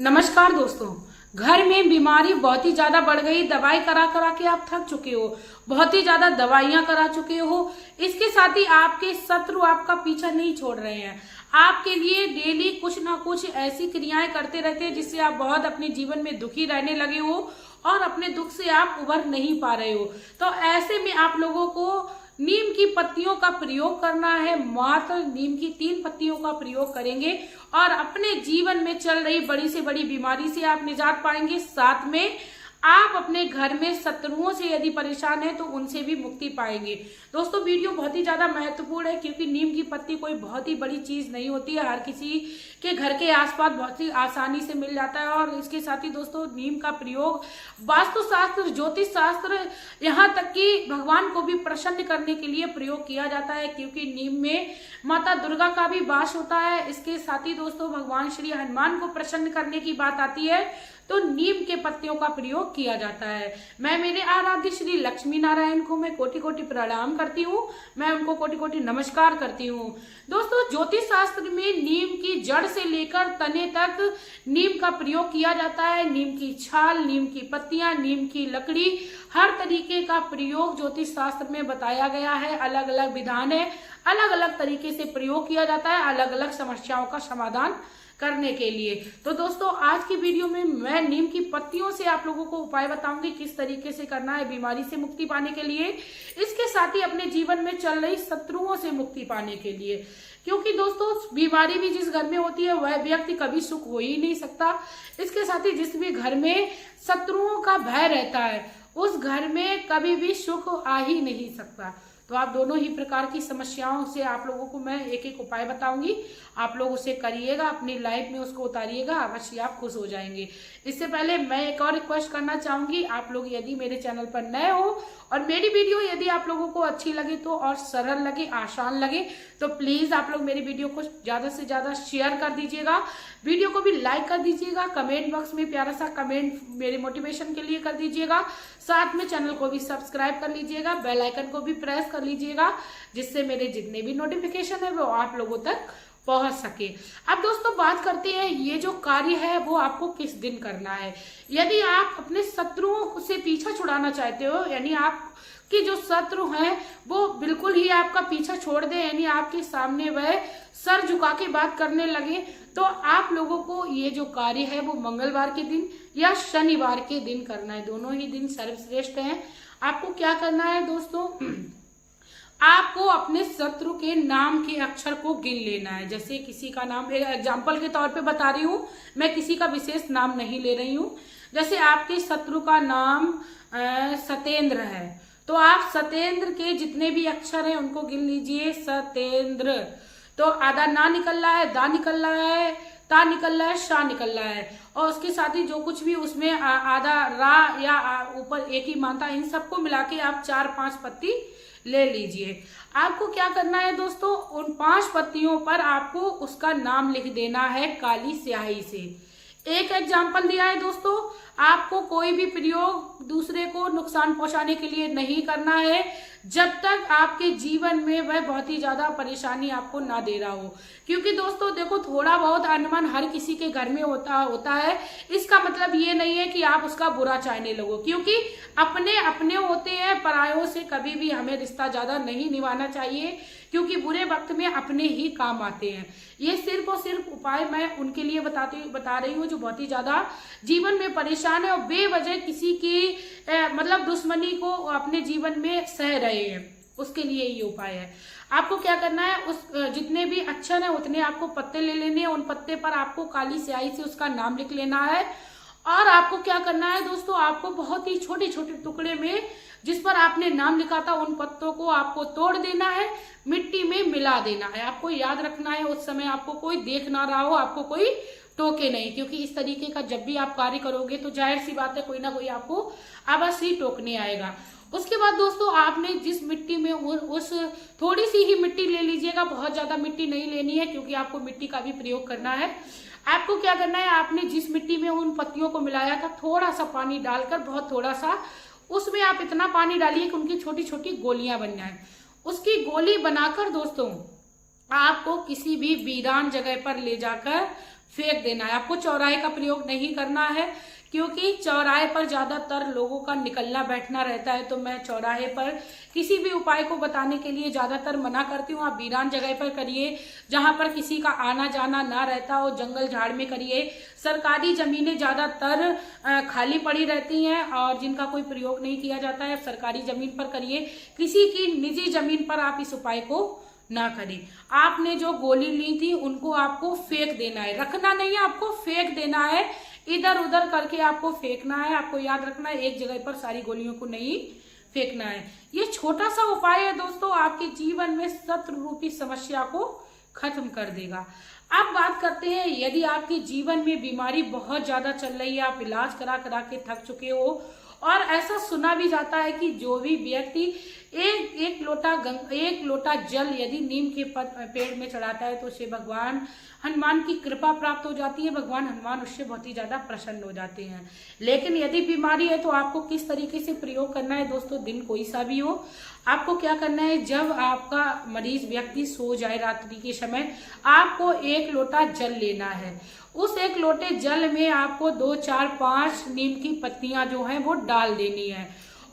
नमस्कार दोस्तों। घर में बीमारी बहुत ही ज्यादा बढ़ गई, दवाई करा करा के आप थक चुके हो, बहुत ही ज्यादा दवाइयां करा चुके हो। इसके साथ ही आपके शत्रु आपका पीछा नहीं छोड़ रहे हैं, आपके लिए डेली कुछ ना कुछ ऐसी क्रियाएं करते रहते हैं जिससे आप बहुत अपने जीवन में दुखी रहने लगे हो और अपने दुख से आप उबर नहीं पा रहे हो। तो ऐसे में आप लोगों को नीम की पत्तियों का प्रयोग करना है। मात्र नीम की 3 पत्तियों का प्रयोग करेंगे और अपने जीवन में चल रही बड़ी से बड़ी बीमारी से आप निजात पाएंगे। साथ में आप अपने घर में शत्रुओं से यदि परेशान है तो उनसे भी मुक्ति पाएंगे। दोस्तों वीडियो बहुत ही ज्यादा महत्वपूर्ण है क्योंकि नीम की पत्ती कोई बहुत ही बड़ी चीज नहीं होती है, हर किसी के घर के आसपास बहुत ही आसानी से मिल जाता है। और इसके साथ ही दोस्तों नीम का प्रयोग वास्तु शास्त्र, ज्योतिष शास्त्र, यहाँ तक कि भगवान को भी प्रसन्न करने के लिए प्रयोग किया जाता है क्योंकि नीम में माता दुर्गा का भी वास होता है। इसके साथ ही दोस्तों भगवान श्री हनुमान को प्रसन्न करने की बात आती है तो नीम के पत्तियों का प्रयोग किया जाता है। मैं मेरे आराध्य श्री लक्ष्मी नारायण को मैं कोटि कोटि प्रणाम करती हूँ, मैं उनको कोटि कोटि नमस्कार करती हूँ। दोस्तों ज्योतिष शास्त्र में नीम की जड़ से लेकर तने तक नीम का प्रयोग किया जाता है। नीम की छाल, नीम की पत्तियां, नीम की लकड़ी, हर तरीके का प्रयोग ज्योतिष शास्त्र में बताया गया है। अलग अलग विधान है, अलग अलग तरीके से प्रयोग किया जाता है अलग अलग समस्याओं का समाधान करने के लिए। तो दोस्तों आज की वीडियो में मैं नीम की पत्तियों से आप लोगों को उपाय बताऊंगी किस तरीके से करना है बीमारी से मुक्ति पाने के लिए, इसके साथ ही अपने जीवन में चल रही शत्रुओं से मुक्ति पाने के लिए। क्योंकि दोस्तों बीमारी भी जिस घर में होती है वह व्यक्ति कभी सुख हो ही नहीं सकता। इसके साथ ही जिस भी घर में शत्रुओं का भय रहता है उस घर में कभी भी सुख आ ही नहीं सकता। तो आप दोनों ही प्रकार की समस्याओं से आप लोगों को मैं एक एक उपाय बताऊंगी, आप लोग उसे करिएगा, अपनी लाइफ में उसको उतारिएगा, अवश्य आप खुश हो जाएंगे। इससे पहले मैं एक और रिक्वेस्ट करना चाहूंगी, आप लोग यदि मेरे चैनल पर नए हो और मेरी वीडियो यदि आप लोगों को अच्छी लगे तो और सरल लगे, आसान लगे तो प्लीज आप लोग मेरी वीडियो को ज्यादा से ज्यादा शेयर कर दीजिएगा, वीडियो को भी लाइक कर दीजिएगा, कमेंट बॉक्स में प्यारा सा कमेंट मेरे मोटिवेशन के लिए कर दीजिएगा। साथ में चैनल को भी सब्सक्राइब कर लीजिएगा, बेल आइकन को भी प्रेस कर लीजिएगा जिससे मेरे जितने भी नोटिफिकेशन है वो आप लोगों तक पहुंच सके। अब दोस्तों बात करते हैं ये जो कार्य है वो आपको किस दिन करना है। यदि आप अपने शत्रुओं से पीछा छुड़ाना चाहते हो, यानी आपके जो शत्रु हैं वो बिल्कुल ही आपका पीछा छोड़ दे, यानी आपके सामने वह सर झुका के बात करने लगे, तो आप लोगों को ये जो कार्य है वो मंगलवार के दिन या शनिवार के दिन करना है। दोनों ही दिन सर्वश्रेष्ठ हैं। आपको क्या करना है दोस्तों, आपको अपने शत्रु के नाम के अक्षर को गिन लेना है। जैसे किसी का नाम, एग्जाम्पल के तौर पे बता रही हूँ, मैं किसी का विशेष नाम नहीं ले रही हूँ। जैसे आपके शत्रु का नाम सत्येंद्र है तो आप सत्येंद्र के जितने भी अक्षर हैं उनको गिन लीजिए। सत्येंद्र तो आधा ना निकल रहा है, दा निकल रहा है, ता निकल रहा है, शा निकल रहा है और उसके साथ ही जो कुछ भी उसमें आधा रा या ऊपर एक ही मानता, इन सबको मिला के आप 4-5 पत्ती ले लीजिए। आपको क्या करना है दोस्तों, उन 5 पत्तियों पर आपको उसका नाम लिख देना है काली स्याही से। एक एग्जाम्पल दिया है दोस्तों, आपको कोई भी प्रयोग दूसरे को नुकसान पहुंचाने के लिए नहीं करना है जब तक आपके जीवन में वह बहुत ही ज्यादा परेशानी आपको ना दे रहा हो। क्योंकि दोस्तों देखो थोड़ा बहुत अनमन हर किसी के घर में होता है, इसका मतलब ये नहीं है कि आप उसका बुरा चाहने लगो, क्योंकि अपने अपने होते हैं, परायों से कभी भी हमें रिश्ता ज्यादा नहीं निभाना चाहिए क्योंकि बुरे वक्त में अपने ही काम आते हैं। ये सिर्फ और सिर्फ उपाय मैं उनके लिए बता रही हूँ जो बहुत ही ज्यादा जीवन में परेशान है और बेवजह किसी की मतलब दुश्मनी को अपने जीवन में सह रहे हैं, उसके लिए ये उपाय है। आपको क्या करना है, उस जितने भी अक्षर है उतने आपको पत्ते ले लेने हैं, उन पत्ते पर आपको काली स्याही से उसका नाम लिख लेना है। और आपको क्या करना है दोस्तों, आपको बहुत ही छोटे छोटे टुकड़े में जिस पर आपने नाम लिखा था उन पत्तों को आपको तोड़ देना है, मिट्टी में मिला देना है। आपको याद रखना है उस समय आपको कोई देख ना रहा हो, आपको कोई टोके नहीं, क्योंकि इस तरीके का जब भी आप कार्य करोगे तो जाहिर सी बात है कोई ना कोई आपको अवश्य ही टोकने आएगा। उसके बाद दोस्तों आपने जिस मिट्टी में उस थोड़ी सी ही मिट्टी ले लीजिएगा, बहुत ज्यादा मिट्टी नहीं लेनी है क्योंकि आपको मिट्टी का भी प्रयोग करना है। आपको क्या करना है, आपने जिस मिट्टी में उन पत्तियों को मिलाया था थोड़ा सा पानी डालकर, बहुत थोड़ा सा, उसमें आप इतना पानी डालिए कि उनकी छोटी छोटी गोलियां बन जाए। उसकी गोली बनाकर दोस्तों आपको किसी भी वीरान जगह पर ले जाकर फेंक देना है। आपको चौराहे का प्रयोग नहीं करना है, क्योंकि चौराहे पर ज्यादातर लोगों का निकलना बैठना रहता है, तो मैं चौराहे पर किसी भी उपाय को बताने के लिए ज्यादातर मना करती हूँ। आप वीरान जगह पर करिए, जहां पर किसी का आना जाना ना रहता हो, जंगल झाड़ में करिए। सरकारी जमीनें ज्यादातर खाली पड़ी रहती हैं और जिनका कोई प्रयोग नहीं किया जाता है, सरकारी जमीन पर करिए। किसी की निजी जमीन पर आप इस उपाय को ना करें। आपने जो गोली ली थी उनको आपको फेंक देना है, रखना नहीं है, आपको फेंक देना है। इधर उधर करके आपको फेंकना है। आपको याद रखना है, एक जगह पर सारी गोलियों को नहीं फेंकना है। ये छोटा सा उपाय है दोस्तों, आपके जीवन में शत्रु रूपी समस्या को खत्म कर देगा। अब बात करते हैं, यदि आपके जीवन में बीमारी बहुत ज्यादा चल रही है, आप इलाज करा करा के थक चुके हो, और ऐसा सुना भी जाता है कि जो भी व्यक्ति एक लोटा जल यदि नीम के पेड़ में चढ़ाता है तो उसे भगवान हनुमान की कृपा प्राप्त हो जाती है, भगवान हनुमान उससे बहुत ही ज्यादा प्रसन्न हो जाते हैं। लेकिन यदि बीमारी है तो आपको किस तरीके से प्रयोग करना है दोस्तों, दिन कोई सा भी हो, आपको क्या करना है, जब आपका मरीज व्यक्ति सो जाए रात्रि के समय, आपको 1 लोटा जल लेना है। उस 1 लोटे जल में आपको 2, 4, 5 नीम की पत्तियां जो है वो डाल देनी है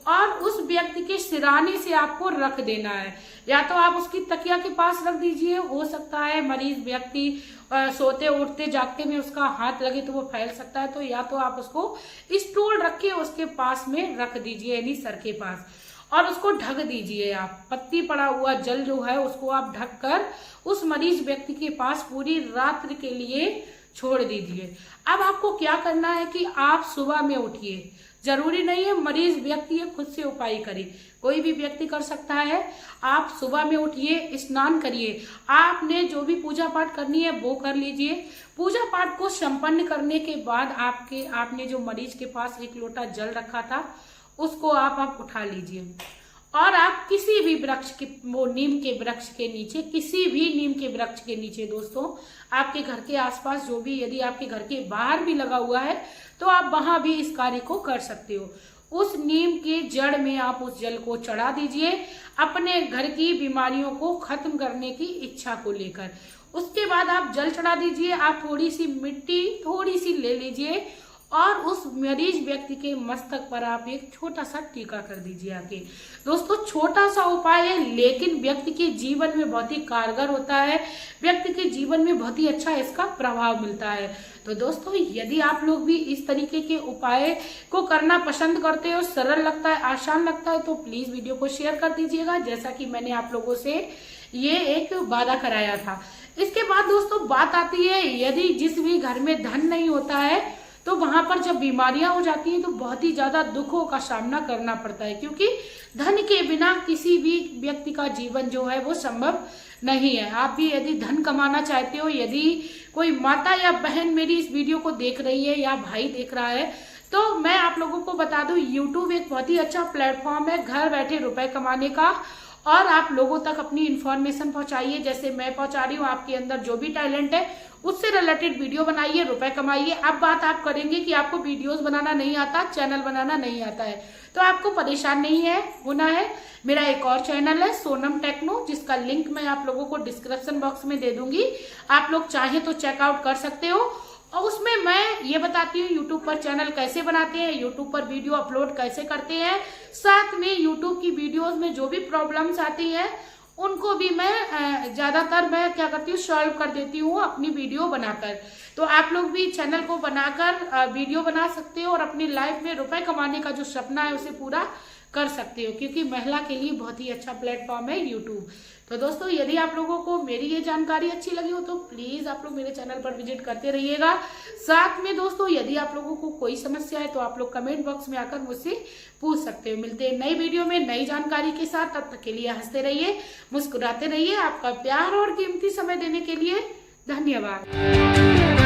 और उस व्यक्ति के सिराने से आपको रख देना है। या तो आप उसकी तकिया के पास रख दीजिए, हो सकता है मरीज व्यक्ति सोते उठते जागते में उसका हाथ लगे तो वो फैल सकता है, तो या तो आप उसको स्टूल रख के उसके पास में रख दीजिए, यानी सर के पास, और उसको ढक दीजिए। आप पत्ती पड़ा हुआ जल जो है उसको आप ढक कर उस मरीज व्यक्ति के पास पूरी रात्रि के लिए छोड़ दीजिए। अब आपको क्या करना है कि आप सुबह में उठिए, जरूरी नहीं है मरीज व्यक्ति ये खुद से उपाय करे, कोई भी व्यक्ति कर सकता है। आप सुबह में उठिए, स्नान करिए, आपने जो भी पूजा पाठ करनी है वो कर लीजिए। पूजा पाठ को संपन्न करने के बाद आपने जो मरीज के पास 1 लोटा जल रखा था उसको आप उठा लीजिए और आप किसी भी वृक्ष के, वो नीम के वृक्ष के नीचे, किसी भी नीम के वृक्ष के नीचे दोस्तों, आपके घर के आसपास जो भी, यदि आपके घर के बाहर भी लगा हुआ है तो आप वहां भी इस कार्य को कर सकते हो। उस नीम के जड़ में आप उस जल को चढ़ा दीजिए अपने घर की बीमारियों को खत्म करने की इच्छा को लेकर। उसके बाद आप जल चढ़ा दीजिए, आप थोड़ी सी मिट्टी थोड़ी सी ले लीजिए और उस मरीज व्यक्ति के मस्तक पर आप एक छोटा सा टीका कर दीजिए आके। दोस्तों छोटा सा उपाय है लेकिन व्यक्ति के जीवन में बहुत ही कारगर होता है, व्यक्ति के जीवन में बहुत ही अच्छा इसका प्रभाव मिलता है। तो दोस्तों यदि आप लोग भी इस तरीके के उपाय को करना पसंद करते हो, सरल लगता है, आसान लगता है, तो प्लीज वीडियो को शेयर कर दीजिएगा, जैसा कि मैंने आप लोगों से ये एक वादा कराया था। इसके बाद दोस्तों बात आती है, यदि जिस भी घर में धन नहीं होता है तो वहां पर जब बीमारियां हो जाती हैं तो बहुत ही ज्यादा दुखों का सामना करना पड़ता है, क्योंकि धन के बिना किसी भी व्यक्ति का जीवन जो है वो संभव नहीं है। आप भी यदि धन कमाना चाहते हो, यदि कोई माता या बहन मेरी इस वीडियो को देख रही है या भाई देख रहा है, तो मैं आप लोगों को बता दूं, यूट्यूब एक बहुत ही अच्छा प्लेटफॉर्म है घर बैठे रुपए कमाने का, और आप लोगों तक अपनी इन्फॉर्मेशन पहुंचाइए, जैसे मैं पहुंचा रही हूँ। आपके अंदर जो भी टैलेंट है उससे रिलेटेड वीडियो बनाइए, रुपए कमाइए। अब बात आप करेंगे कि आपको वीडियोस बनाना नहीं आता, चैनल बनाना नहीं आता है, तो आपको परेशान नहीं है होना है। मेरा एक और चैनल है सोनम टेक्नो, जिसका लिंक मैं आप लोगों को डिस्क्रिप्शन बॉक्स में दे दूंगी, आप लोग चाहे तो चेकआउट कर सकते हो। और उसमें मैं ये बताती हूँ यूट्यूब पर चैनल कैसे बनाते हैं, यूट्यूब पर वीडियो अपलोड कैसे करते हैं, साथ में यूट्यूब की वीडियोस में जो भी प्रॉब्लम्स आती है उनको भी मैं ज्यादातर मैं क्या करती हूँ सॉल्व कर देती हूँ अपनी वीडियो बनाकर। तो आप लोग भी चैनल को बनाकर वीडियो बना सकते हो और अपनी लाइफ में रुपए कमाने का जो सपना है उसे पूरा कर सकते हो, क्योंकि महिला के लिए बहुत ही अच्छा प्लेटफॉर्म है यूट्यूब। तो दोस्तों यदि आप लोगों को मेरी ये जानकारी अच्छी लगी हो तो प्लीज आप लोग मेरे चैनल पर विजिट करते रहिएगा। साथ में दोस्तों यदि आप लोगों को कोई समस्या है तो आप लोग कमेंट बॉक्स में आकर मुझसे पूछ सकते हो। मिलते हैं नई वीडियो में नई जानकारी के साथ, तब तक के लिए हंसते रहिए, मुस्कुराते रहिए। आपका प्यार और कीमती समय देने के लिए धन्यवाद।